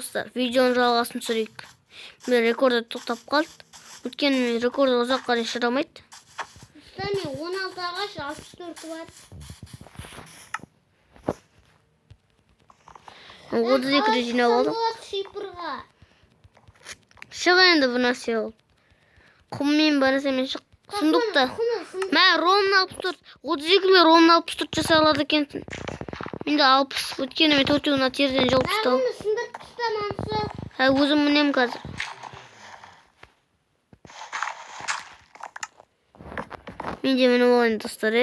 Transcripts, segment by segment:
Dostlar, videonun жалғасын түсірейік. Мен рекорды тоқтап қалды. Өткен мен рекорды ұзаққа дейін шыдамайды. Мен 16 ағаш 64 бар. 32-де жинап алдым. Шипырға. Шық енді бұл нәрсе ол. Құммен бар нәрсемен шық. Сұндықта. Мә, ромын 64. 32 мен ромын 64 жасай алады екенсің. Менде 60. Өткені мен төртеуін терден жауып тастау. Сындық тұстамансы. Өзім мінем қазір. Менде мініп олайын достар,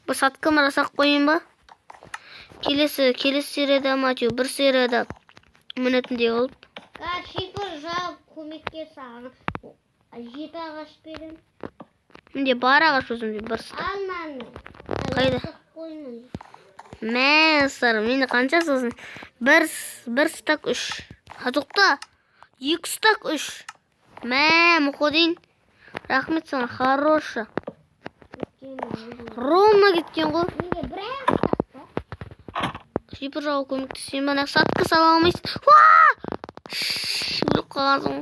Бұл сатқы марасақ қойын ба? Келесі серияда матеу, бір серияда мінетіндей олып. Шипыр жауып көмекке саған. 7 ағаш берем. Менде бар ағаш өзімде, бір стак. Алманы. Қайда? Мә, сар, менде қанша сосын? Бір стак 3. Тоқта, 2 стак 3. Мә, мұқодин. Рахмет саған, хороша. Ромна кеткен ғой. Менде бір аяқ стак ба? Шипыр жауы көмектесен ба, сатқы сала алмайсың. Өліп қалғансың.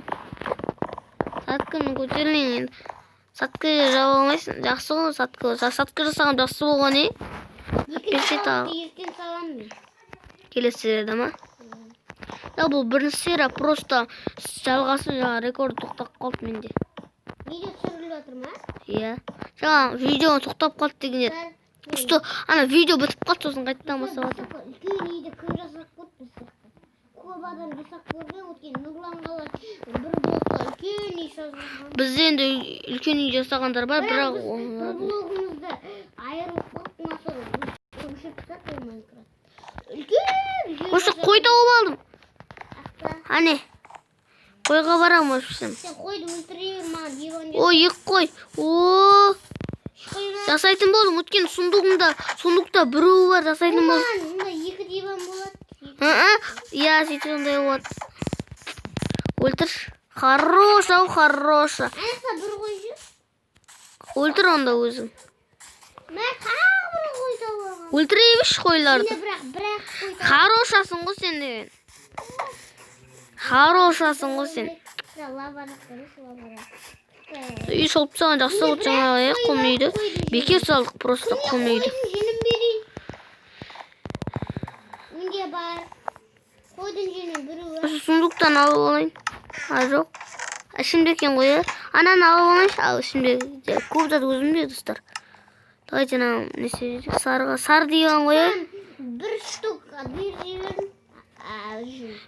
Сатқының көтерілейін. Сатқы жауы алмайсың. Жақсы ғой, сатқы жасаған жақсы болған, Ертен салам мен. Келесі серияда ма? Бұл бірінші серия просто жалғасын жаңа рекорд тоқтап қалды менде. Видео түсіріліп жатыр ма? Иә. Жаңа видеоны тоқтап қалды деген еді. Үсті, видео бітіп қалды, сосын қайттан бастап жатыр. Үлкен үйді кім жасап көрді бізді? Көп адам жасап көрген, өткен Нұрлан қалар бір блокта үлкен үй жазған. Бізде енді үлкен үй жасағандар бар, бірақ бір блогымызды айырып қоқмасы өшіп тұтады ол Майнкрафт. Үлкен осы қой тауып алдым. Ане, қойға барам өшіпсем. Сен қойды өлтірейін ма? О, екі қой. О, жасайтын болдым. Өткен сундукта біреуі бар, жасайтын болдым. Мұнда 2 диван болады. Иә, сөйтіп ондай болады. Өлтір. Хороша, хороша. Әнса бір қой жүр. Өлтір онда өзің. Мен тағы бір қой тауып. Өлтірейміш қойларды. Бірақ қой. Хорошасың ғой сен деген. Хорошасың ғой сен. Үй шолып тастаған жақсы болды жаңағы құм үйді. Бекер салдық просто құм үйді. Жөнін берейін. Менде бар. Қойдың жөнін біреуі. Осы сундуктан алып алайын. Жоқ. Ішімде екен ғой, Ананы алып алайыншы. Ал ішімде көп зат өзімде достар. Давайте нам сары деген ғой. Бір штук бір жіберін.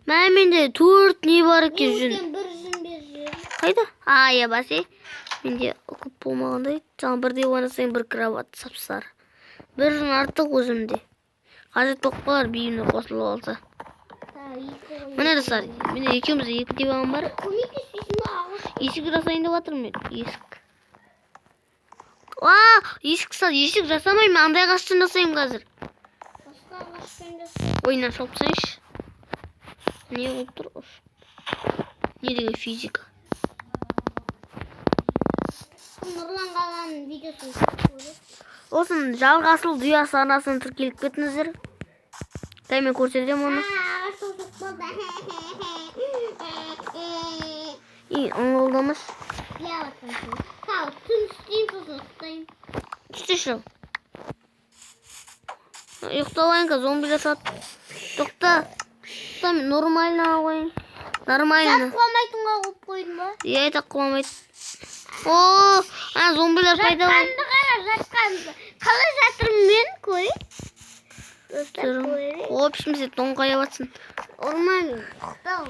Менде 4 не бар екен жүн. Бір жүн бер жіберін. Қайда? Иә басы. Менде көп болмағандай. Жаңа бірдей ойнасайын бір кроват сап-сары. Бір жүн артық өзімде. Қажет болып қалар бейімді қосылып алса. Міне достар, менде екеумізде 2 диван бар. Есік жасайын деп жатырмын мен. Есік. Есік жасамаймын. Андай ағаштан жасаймын қазір. Ойынан шолып тастайыншы. Не болып тұр? Не деген физика? Нұрлан қаланың видеосын көріп. Осын жалғасыл дұясы анасын тіркеліп кетіңіздер. Мен көрсетем оны. Оңылдамыз. Түн істейм, сосын ұқтайым. Түстеші. Ұқталайын қа, зомбилер сат. Тоқта. Мен нормально алайын. Нормально. Сат қуамайтынға қойып қойдың ба? Та қуамайды. О, зомбилер пайда бар. Жатқанды қара, жатқанды. Қалай жатырмын мен көрейін? О, пішімсе тоңқая батсын. Орман ұқтау.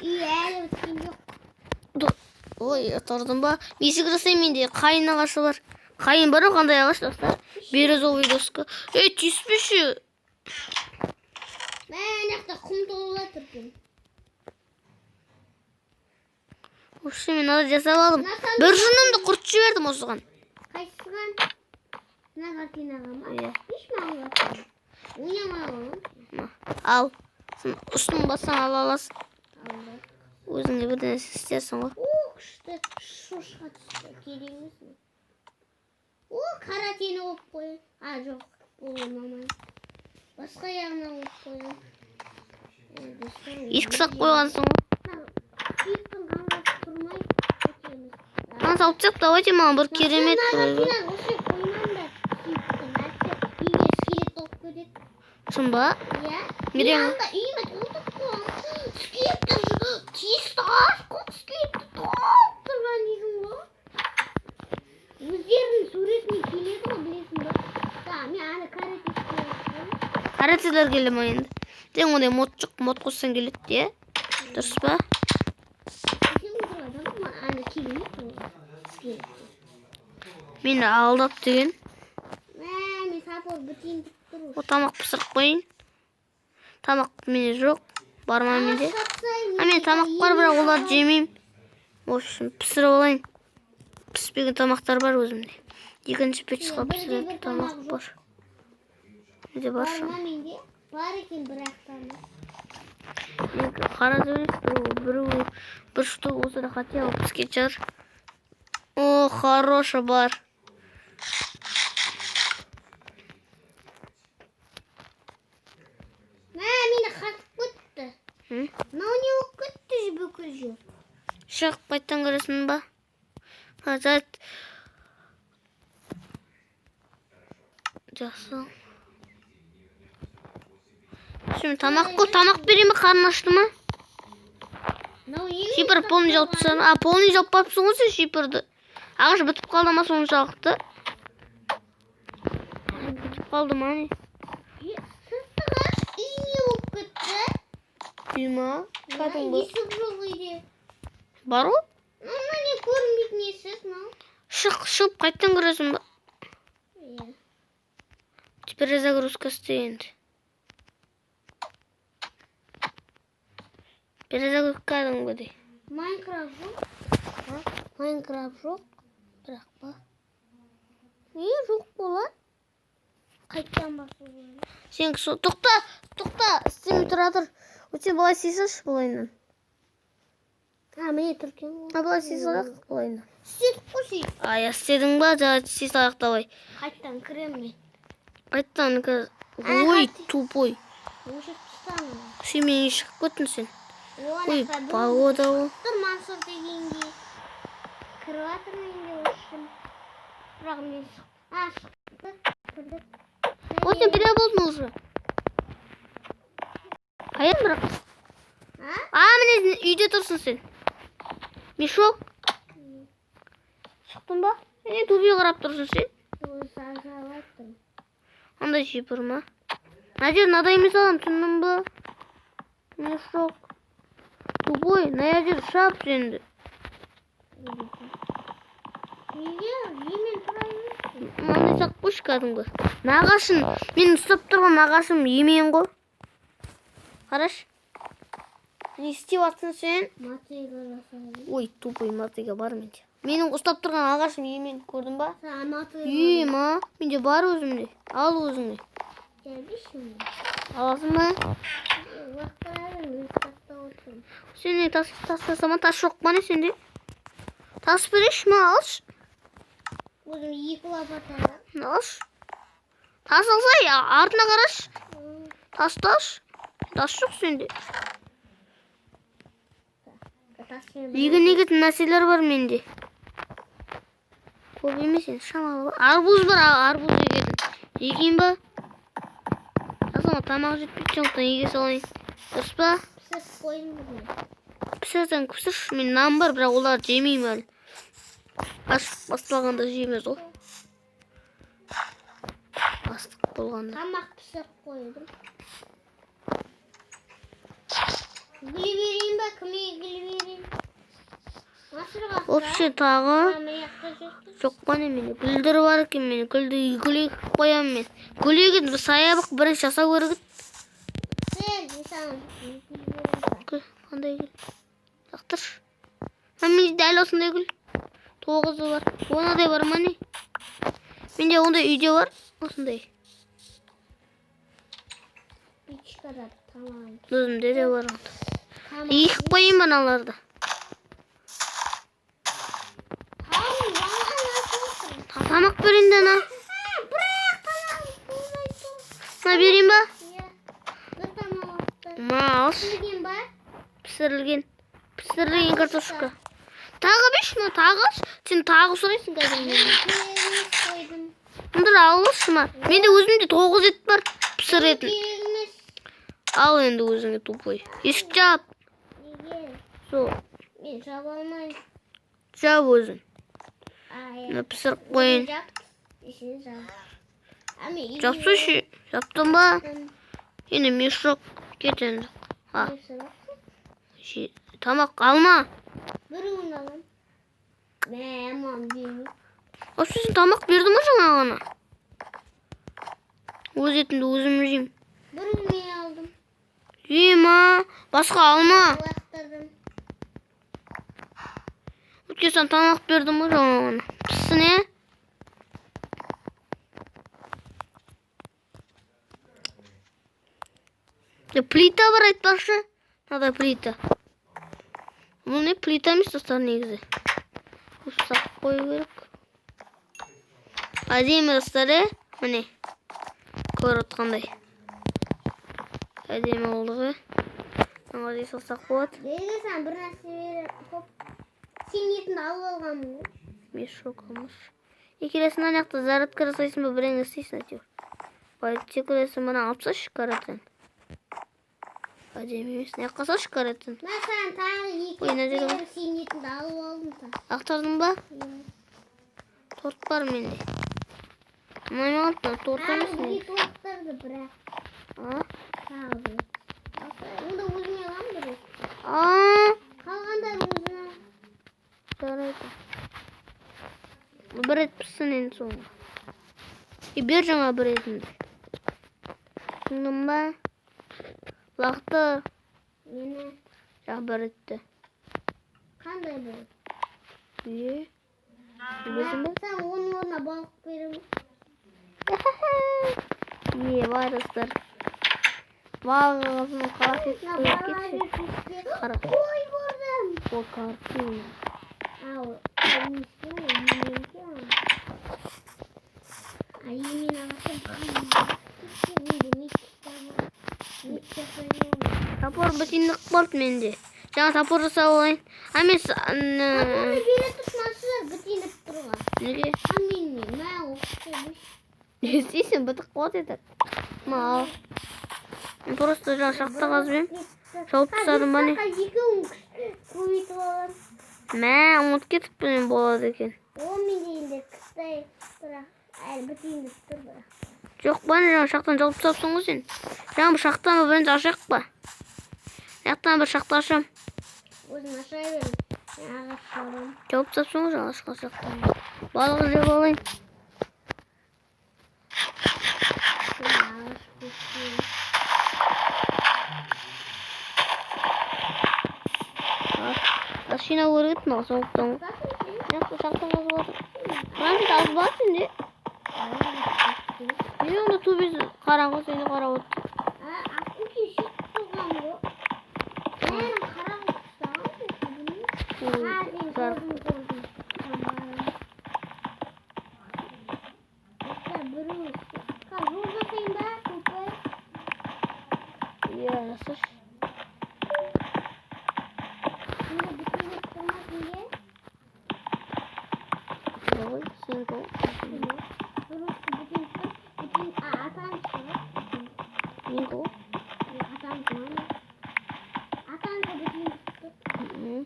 Әлі өткен жоқ. Ой, тұрдым ба? Есік жасай менде қайын ағашы бар. Қайын бар қандай ағаш достар? Березовый доска. Түйіспеші. Мен жақта құм толыла тұрдым. Осы мен ады жасап алдым. Бір жүнімді құрт жібердім осыған. Қайсыған? Мына картинаға ма? Еш маңыз атқан. Ойнамағын. Ал. Үстін бассан ала аласың. Өзіңе бірден істерсің ғой. Күшті шошқа түсті. Кереміз ме? Қара тені болып қойын. Жоқ. Ол мамай. Басқа яғына болып қойын. Ескі сақ қойғансың ғой. Сүйіктің қаңғасы тұрмай өтеміз. Ана салып тастап, давайте маған бір керемет қойып. Осы қоймаңдар. Сүйіктің әтсе үйге скелет толып кетеді. Шын ба? Иә. Берем. Анда үйіме толтып қойған. Скелетті тиісті аш скелетті толып тұрған дейсің ғой. Өздерінің суретіне келеді ғой, білесің ба? Мен ана каратешке Карателер келе ма енді? Сен ондай мод жоқ, мод қоссаң келеді де. Дұрыс па? ана келмейді скелет. Мені алдап деген. Мен сапор бітейін деп тұрмын. О, тамақ пісіріп қойын. Тамақ менде жоқ. Бар ма менде? Мен тамақ бар, бірақ оларды жемеймін. В общем, пісіріп алайын. Піспеген тамақтар бар өзімде. Екінші печқа пісіретін тамақ бар. Менде бар шам. Менде бар екен бірақтаны. Қарады емес, бір штук болса да хотя бы піскен шығар. О, хороша бар. Мені қатып кетті. Мынау не болып кетті бүкіл жер? Шығып қайттан көресің ба? Азат. Жақсы. Şimdi тамақ берейін бе, қарның ашты ма? Шипір полный жауып тастадым. Полный жауып қойыпсың ғой сен шипірді. Ағаш бітіп қалды ма соншалықты? Бітіп қалды ма не? Сыртығаш үй не болып кетті? Үй ма? Кәдімгі. Есік жоқ үйде. Бар ғой? Не көрінбейтін есік, мынау. Шығып қайттан көресің ба? Теперь загрузка істейінді. Перезагрузка кәдімгідей. Майнкрафт жоқ? Майнкрафт жоқ? Бірақ па? Жоқ болады. Қайттан басу болады. Сен тоқта, істемей тұра тұр. Өтен былай сейсаш бұлайынан. Міне түркен ғой. Былай сейсалақ бұлайынан. Істедік қой сей. Істедің ба? Жаңа сейсалақ давай. Қайттан кіремін. Қайттан кір. Ой, тупой. Өшіп тұстамын. Сен менен шығып кеттің сен. Ой, погода ол. Тұр Мансұр дегенге. Кірватыр менде өшім. Бірақ мен шықты. Кірдік. О, сен педа болдың уже. Қайын бірақ. Міне үйде тұрсың сен. Мешок. Шықтың ба? Төбе қарап тұрсың сен. Андай шипір ма? Мына жер мынадай емес адам, түсіндің ба? Мешок. Тупой, мына жер шап сенді. Емен тұрайын. Мынандай сақ қойшы кәдімгі. Нағашын, мен ұстап тұрған нағашым емен ғой. Қараш. Не істеп атсың сен? Матыйға жасайды. Ой, тупой матыйға бар менде. Менің ұстап тұрған ағашым емен, көрдің ба? Матыйға. Ма? Менде бар өзімде. Ал өзіңе. Жәбішім. Аласың ба? Уақытырайын, ұстапта отырым. Сен тас тастасама, тас жоқ па не сенде? Тас береш ма, алшы. Өзім екі лапатара. Алшы. Тас алсай, артына қараш. Тас жоқ сенде. Егін нәрселер бар менде. Көп емес енді, шамалы бар. Арбуз бар, арбуз егетін. Егейін ба? Жасама, тамақ жетпейді, жоқтан еге салайын. Дұрыс па? Пісіп қойын бүгін. Пісірсең пісір, мен нан бар, бірақ олар жемеймін әлі. Ашық басталғанда жейміз ғой. Астық болғанда. Тамақ пісіп қойдым. Гүлі берейін ба? Кімге гүлі берейін? Вообще тағы жоқ па не менде? Гүлдер бар екен менде. Гүл егіп қоямын мен. Гүл егіп саябақ бірінші жасау керек. Қандай гүл? Сақтыршы. Менде дәл осындай гүл. 9-ы бар. Онадай бар ма не? Менде ондай үйде бар. Осындай. Өзімде де бар. Егіп қойын баналарды. Тамақ берейін дана. Ма берейін ба? Бір тамақ. Ма алış. Pişirgen var. Pişirilgen kartoşka. Tağı 5 mi? Tağı alış. Sen tağı soraysın kadın. Kereviz koydum. Bundur alışma. Mende özümde 9 et var. Pişirетін. Kereviz. Al endi özüңe тупой. Ешік жап. Неге? Сол. Мен жаба алмаймын. Жап өзің. Ай. Мына пісіріп қойын. Жап. Ішіне жап. А мен үйге Жапсы ше. Жаптың ба? жаптым. Енді мешок. Кет енді. А, Не сұрап? тамақ алма. Біреуін алам. Мә, мам, деймін. Осы сен тамақ берді ма жаңа ғана? Өз етімді өзім жеймін. Біреуін мен алдым. Жейма. Басқа алма. Лақтырдым. Өтке сен тамақ берді ма жаңа ғана? Піссін, е? Плита бар айтпақшы. Мынада плита. Бұл не плита емес достар негізі. Ұсақ қою керек. Әдемі достар, е? Міне. Көріп отқандай. Әдемі олығы. Мына дейс ұсақ болады. Деге сен бір нәрсе беріп, хоп. Сен етінді алып алғанмын ғой. Мешок алмаш. Екелесін анаяқты зарядка жасайсың ба біреңі істейсің әйтеуір. Байды көресің мына алып сашы каратын. Әдемі емес. Не қасашы каратын. Мен саған тағы Ой, мына жерде беріп, сен етінді алып алдым та. Ақтардың ба? Торт бар менде. Мына маған торт емес Тағы не? бір торттарды бірақ. А? Тағы бір. Онда өзіңе алам бір. А? Қалғандар өзіңе. Жарайды. Бір ет піссін енді соңғы. Бер жаңа бір етімді. Түсіндің ба? Лақты. Мені Жақ бір етті. қандай бір? Е? Білесің бе? Сен оның орнына балық беремін. Е, бай достар. Балығызын қарап кетші. Қара. Ой, көрдім. Ол картина. Ау, емесі ғой, еменке ғой. Емен ағасы Тапор бітіндік болды менде. Жаңа тапор жасап алайын. Амес... Оны бере тұтмасыздар бітейініп тұруға. Неге? Аминмен, мә оқытып. Не істейсің? Бітік болады еді. Мал. Мен просто жаңа шақты қазбен. Жауып тастадым ба не? Екеуін көбейтіп алам. Мә, ұмыт кетіппін болады екен. О, мен дейінде қыстай бірақ. Әлі бітейіндіп тұр бірақ. Жоқ ба, жаңа шақтан жауып тастапсың ғой сен. Жаңа бір шақтан бірінші ашақ па? Яқтан бір шақты ашам. Өзің аша берім. Мен ағаш шарам. Жауып тастапсың ғой жаңа ашқан шақтан. Балығы жеп алайын. Мен ағаш көшейім. Ашина көріп ма соғыптан? Яқты шақтан қазып отыр. Қаншыт алып басын де? Мен онда төбесі қараңғы сені қарап отыр. Ақүке шет тұрған ғой. Бәрін қарап отырсам. Көрдім. Біреу. Жол жасайын ба, көпір? Иә, жасаш. Сонда бүтіндеп тұрмас неге? Ой, сен қол. Дұрысты бүтін тұр. Бүтін атан шығыр. Мен қол. Атан тұр. Атан тұр бүтін тұр.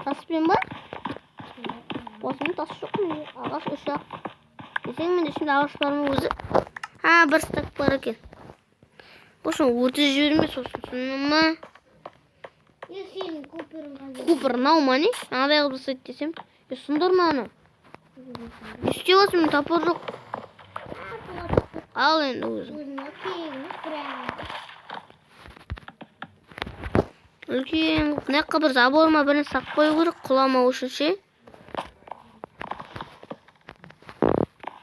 Таспен ба? Осымен тас жоқ мен ағаш ұшақ. Десең мен ішінде ағаш бар ма өзі? Ha, бір стак бар екен. Осыны өтіз жіберме сосын түсіндің ма? Сенің көпірің қандай? Көпір мынау ма не? Анадай қылып жасайды десем. Сұмдар ма ана? Не істеп отырсың? Мен тапор жоқ. Ал енді өзің. Өзіңе кегіңіз бірақ. Үлкен мына жаққа бір забор ма бірін сақ қою керек құламау үшін ше.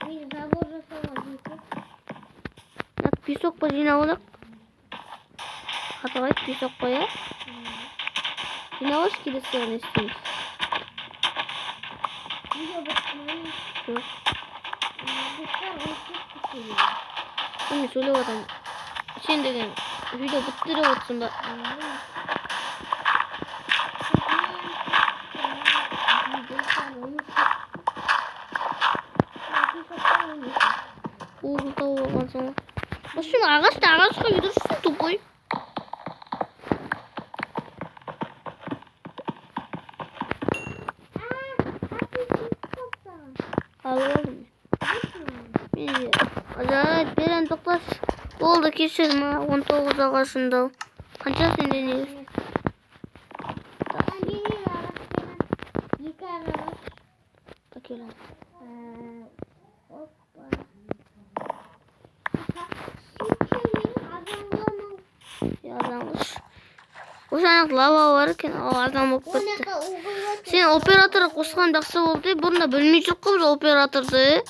Мен забор жасауға жетіп. Песок па жинап алайық. Қаталайды песок қоя. Жинап алшы келесі не істейміз. Видео бітірмеймін. Жоқ. Мен сөйлеп атам. Сен деген видео бүттіріп отырсың ба? Угол тауып алғансың ба? Осымен ағашқа үйдірсің тупой. Алып мен. Ажайып, берен тоқташ. Болды, кешір ма? 19 ағашында. Қанша сенде негіз? Келем. Yazanmış. O sanak lava var eкен, ал адам болып кетті. Сен оператор қосқан жақсы болды. Бұрында білмей жүр қой операторды.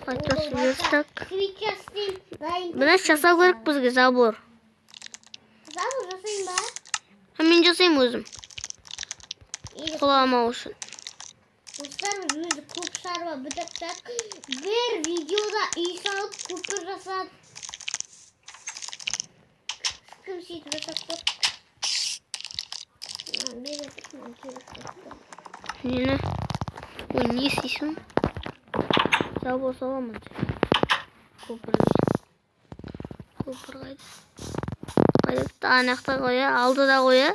Қайтасы берістік. Біраз жасау керек бізге забор. Забор жасайын ба? Мен жасайым өзім. Құламау үшін. Достар, өзі көп шаруа бітірттік. Бір видеода үй салып көпір жасады. Кім сөйтіп жасап Нені? Ой, не істейсің? Забор саламын. Көпір қайды. Анақта қоя, алдыда қоя.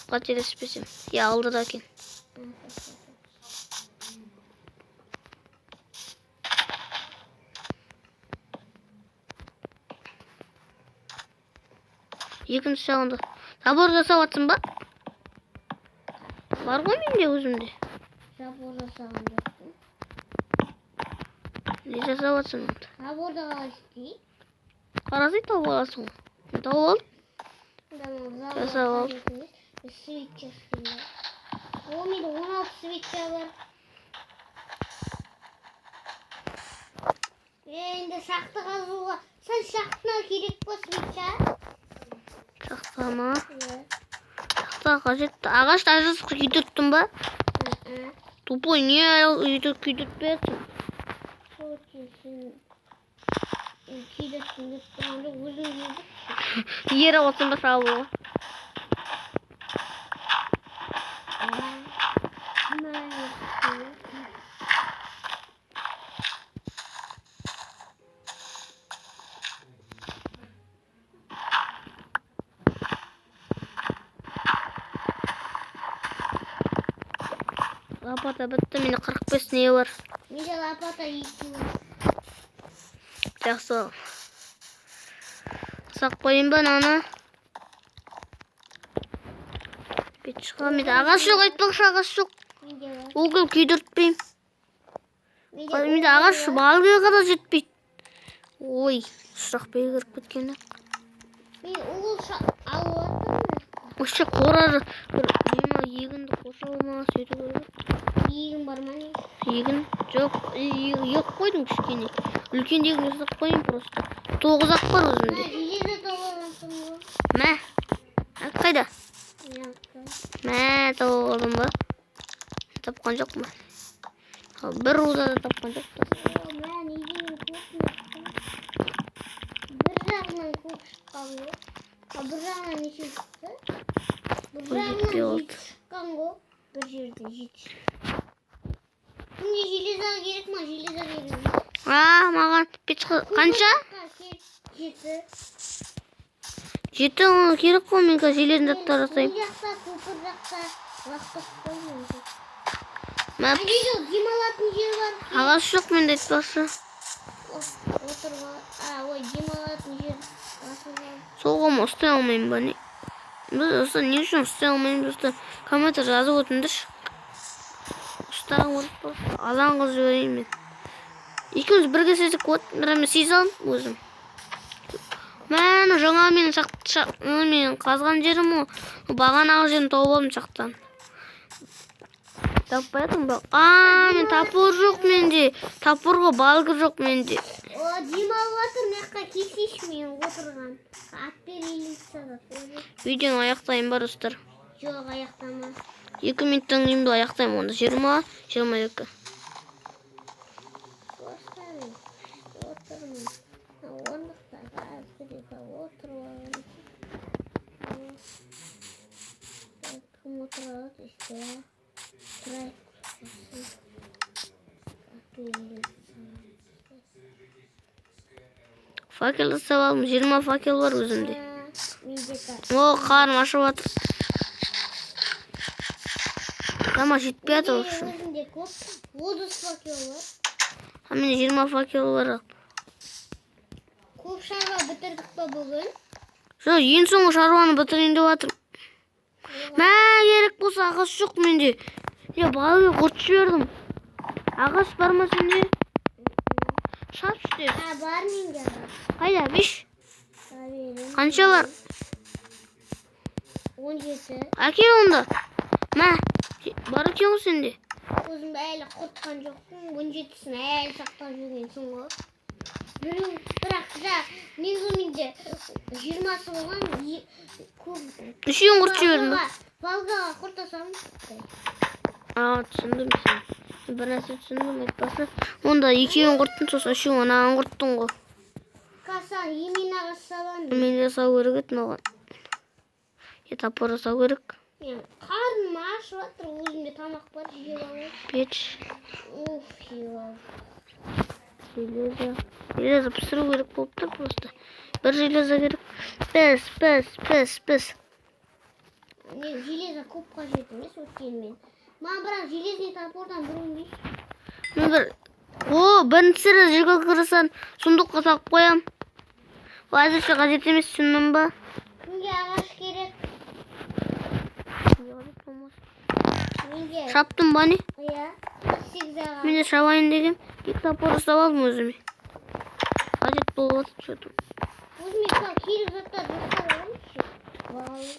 Қателеспесем. Алдыда екен. Екінші жағында. Забор жасап атсың ба? Бар ғой менде өзімде. Забор жасаған жоқпын. Не жасап атсың онда? Заборда қалай істейді? Қарасай тауып аласың ғой. Тауып ал. Жасап ал. Свитчер істейді. Ол менде 16 свитчер бар. Енді шақты қазуға. Сен шақтына керек па свитчер? Шақта ма? Шақта қажетті. Ағашты ажырсып күйдірттің ба? Тупой, не үйді күйдіртпесің? Күйдірттің деп тұрғанда өзің күйдір. Ері отсын ба салуға? Лапата бітті, менде 45 не бар. Менде лапата 2 бар. Жақсы. Сақ қойын ба наны? Бет шыға, менде ағаш жоқ, айтпақшы ағаш жоқ. Оғыл күйдіртпейм. Менде ағаш балғыға қада жетпейді. Ой, сұрақ бей кіріп кеткені. Мен оғыл алып атырмын. Осы қорар егінді қоса алмаған сөйті көріп. Егін бар ма не? Егін жоқ, ек қойдым кішкене. Үлкен егін жасап қойым просто. 9 ақ бар өзімде. Железа тауып алғансың ба? Мә, қайда? Мә, тауып алдым ба? Тапқан жоқ ма? Бір руда да тапқан жоқ та. Мә, неден көп шықты? Бір жағынан көп шыққан ғой. Бір жағынан неше шықты? Бір жағынан 7 шыққан ғой. Бір жерде 7 шықты. Мне железа керек ма? Железа керек ма? Маған қанша? 7 керек қой, мен қазір железін заттар жасайым. Бұл жақта, көпір жақта лақтап қоймын. Видео демалатын жер бар. Ағаш жоқ менде айтпақшы. Отырға, ой, демалатын жер. Солға ма ұстай алмайым ба не? Біз ұста не үшін ұстай алмайым? Ұста комментар жазып өтіндірші. Ұстаған көріп бар. Алан қыз жіберейін мен. Екеуміз бірге сезік код. Мен сезалым өзім. Мәні жаңа менің қазған жерім о. Бағанағы жерін тауып алдым шақтан. Таппай атым ба? Мен тапыр жоқ менде. Тапырға балғы жоқ менде. Демалып атыр, маққа kesишmeyin отырған. Ат берейлік сағат. Видеоны аяқтайын ба достар. Жоқ, аяқтама. 2 минуттан кейін де аяқтаймын онда. 20-22. Достарым, отырмын. Орындықта қазіргі отырып. Кім отырады işte. Тұрайық. Факелді сабалым. 20 факел бар өзімде. Менде бар. О, қарым ашып жатыр. Тама жетпей жатыр үшін. Өзімде көп. 30 факел бар. Менде 20 факел бар. Көп шаруа бітірдік па бүгін? Жоқ, ең соңғы шаруаны бітірейін деп жатырмын. Мә, керек болса ағаш жоқ менде. Балығы құртып жібердім. Ағаш бар ма сенде? Шап іште. Бар менде бар. Қайда, биш? Қанша бар? 17. Әкел онда. Мә, бар екен ғой сенде. Өзімді әлі құртқан жоқпын. 17-сін әлі сақтап жүргенсің ғой. Бірақ негізі менде 20-сы болған. Үшеуін құртып жібердім. Балғаға құртасам. Түсіндім сен. Бір нәрсе түсіндім айтпаса. Онда екеуін құрттың, сосын үшеуін анаған құрттың ғой. Қасан, емен ағаш саламын. Мен жасау керек еді маған. Топор жасау керек. Мен қарным ашып жатыр, өзімде тамақ бар, жеп алайын. Пеш. Уф, жеп алайын. Железо пісіру керек болып тұр просто. Бір железо керек. Піс. Железо көп қажет емес өткенмен. Маған бірақ железный топордан бір емес. Мен бірінші жерге кірсен сундыққа салып қоям. Ол әзірше қажет емес, түсіндің ба? Кімге ағаш керек? Шаптым ба не? Иә, 8 ағаш. Мен де шабайын дегем. 2 топор ұстап алдым өзіме. Қажет болып отыр что-то. Өзіме керек заттар жасап аламын.